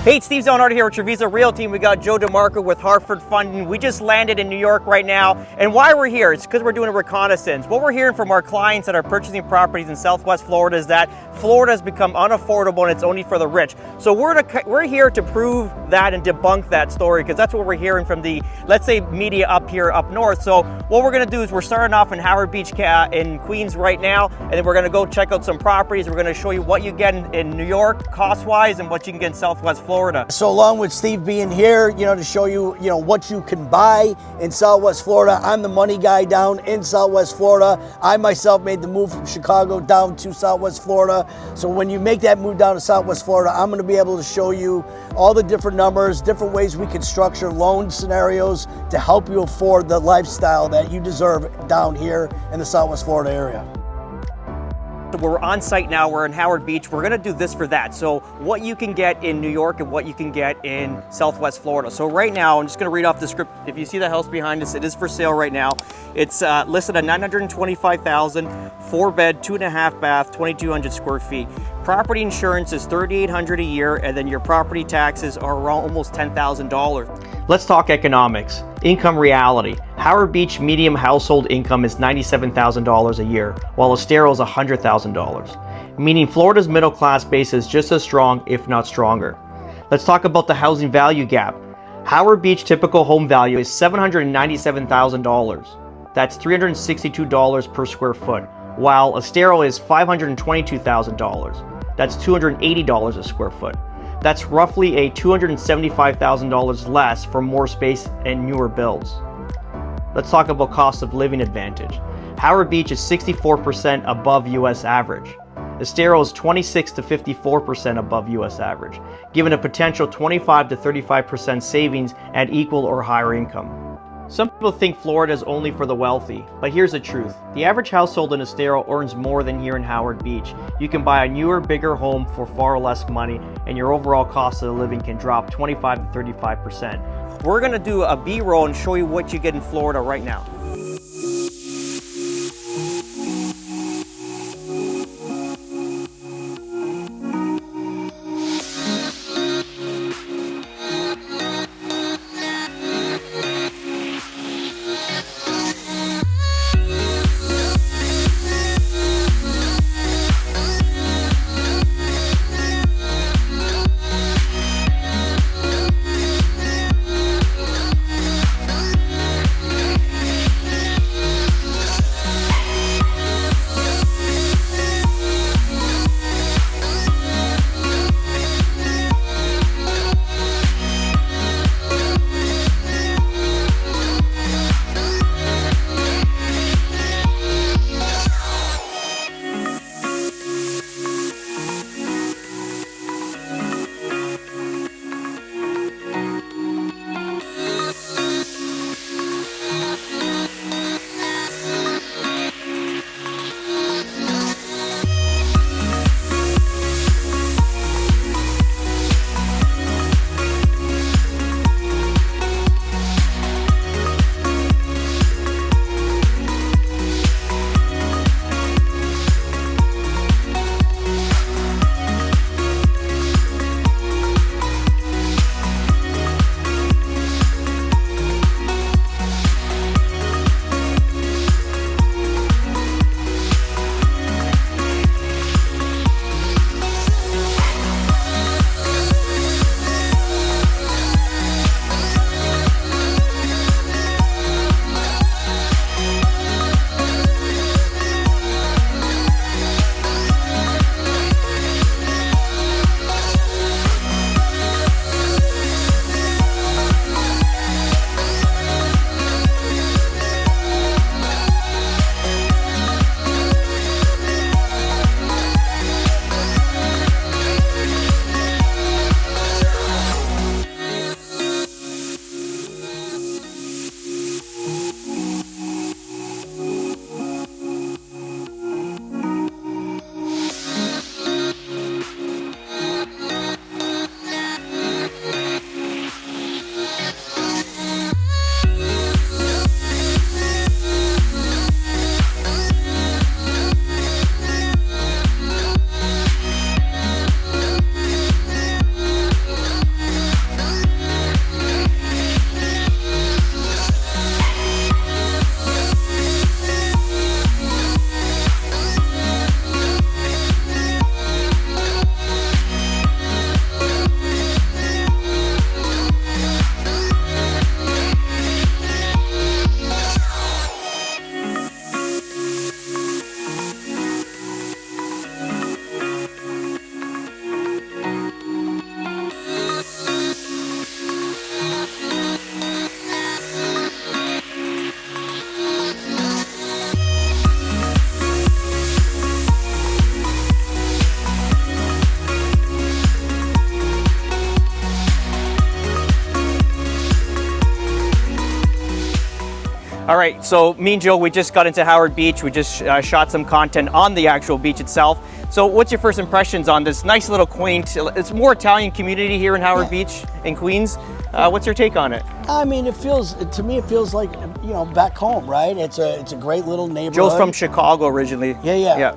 Hey, it's Steve Zalunardo here with Treviso Realty. We got Joe DeMarco with Hartford Funding. We just landed in New York right now. And why we're here, it's because we're doing a reconnaissance. What we're hearing from our clients that are purchasing properties in Southwest Florida is that Florida has become unaffordable and it's only for the rich. So we're here to prove that and debunk that story, because that's what we're hearing from the, let's say, media up here up north. So what we're gonna do is we're starting off in Howard Beach in Queens right now, and then we're gonna go check out some properties. We're gonna show you what you get in New York cost-wise and what you can get in Southwest Florida. So along with Steve being here, to show you, what you can buy in Southwest Florida. I'm the money guy down in Southwest Florida. I myself made the move from Chicago down to Southwest Florida. So when you make that move down to Southwest Florida, I'm gonna be able to show you all the different numbers, different ways we can structure loan scenarios to help you afford the lifestyle that you deserve down here in the Southwest Florida area. We're on site now, we're in Howard Beach. We're gonna do this for that. So what you can get in New York and what you can get in Southwest Florida. So right now, I'm just gonna read off the script. If you see the house behind us, it is for sale right now. It's listed at $925,000, 4-bed, 2.5 bath, 2,200 square feet. Property insurance is $3,800 a year, and then your property taxes are around almost $10,000. Let's talk economics. Income reality. Howard Beach medium household income is $97,000 a year, while Estero is $100,000, meaning Florida's middle class base is just as strong, if not stronger. Let's talk about the housing value gap. Howard Beach typical home value is $797,000. That's $362 per square foot, while Estero is $522,000. That's $280 a square foot. That's roughly a $275,000 less for more space and newer builds. Let's talk about cost of living advantage. Howard Beach is 64% above US average. Estero is 26 to 54% above US average, giving a potential 25 to 35% savings at equal or higher income. Some people think Florida is only for the wealthy, but here's the truth. The average household in Estero earns more than here in Howard Beach. You can buy a newer, bigger home for far less money, and your overall cost of living can drop 25 to 35%. We're gonna do a B-roll and show you what you get in Florida right now. All right, so me and Joe, we just got into Howard Beach. We just shot some content on the actual beach itself. So what's your first impressions on this nice little quaint, it's more Italian community here in Howard Beach in Queens. What's your take on it? I mean, to me, it feels like, you know, back home, right? It's a great little neighborhood. Joe's from Chicago originally. Yeah.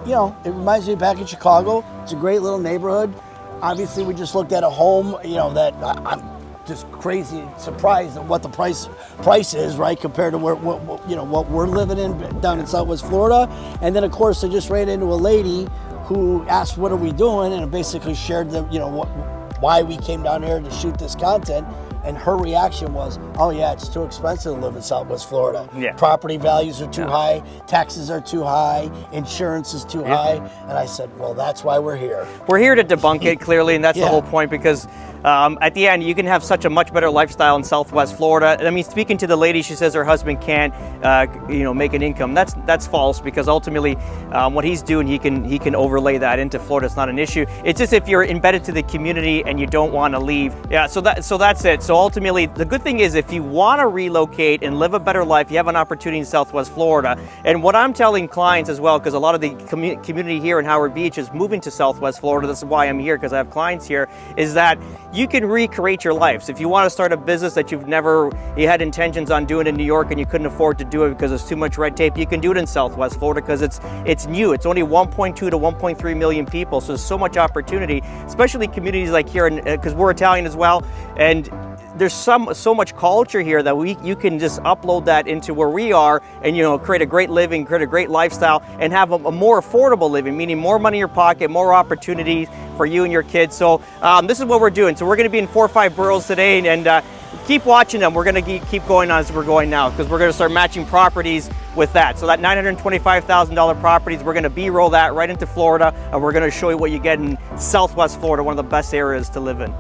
You know, it reminds me of back in Chicago. It's a great little neighborhood. Obviously, we just looked at a home, you know, that I'm just crazy surprised at what the price is, right, compared to what we're living in down in Southwest Florida. And then, of course, I just ran into a lady who asked, "What are we doing?" and basically shared why we came down here to shoot this content. And her reaction was, "Oh yeah, it's too expensive to live in Southwest Florida. Yeah. Property values are too high, taxes are too high, insurance is too high." And I said, "Well, that's why we're here." We're here to debunk it clearly, and that's the whole point, because at the end, you can have such a much better lifestyle in Southwest Florida. I mean, speaking to the lady, she says her husband can't, make an income. That's false, because ultimately, what he's doing, he can overlay that into Florida. It's not an issue. It's just if you're embedded to the community and you don't want to leave. Yeah. So that's it. So ultimately, the good thing is, if you want to relocate and live a better life, you have an opportunity in Southwest Florida. And what I'm telling clients as well, because a lot of the community here in Howard Beach is moving to Southwest Florida. This is why I'm here, because I have clients here. Is that you can recreate your life. So if you want to start a business that you had intentions on doing in New York and you couldn't afford to do it because there's too much red tape, you can do it in Southwest Florida, because it's new. It's only 1.2 to 1.3 million people, so there's so much opportunity, especially communities like here, because we're Italian as well, and there's so much culture here that you can just upload that into where we are, and create a great living, create a great lifestyle, and have a more affordable living, meaning more money in your pocket, more opportunities for you and your kids. So this is what we're doing. So we're going to be in 4 or 5 boroughs today, and keep watching them. We're going to keep going on as we're going now, because we're going to start matching properties with that. So that $925,000 properties, we're going to B-roll that right into Florida, and we're going to show you what you get in Southwest Florida, one of the best areas to live in.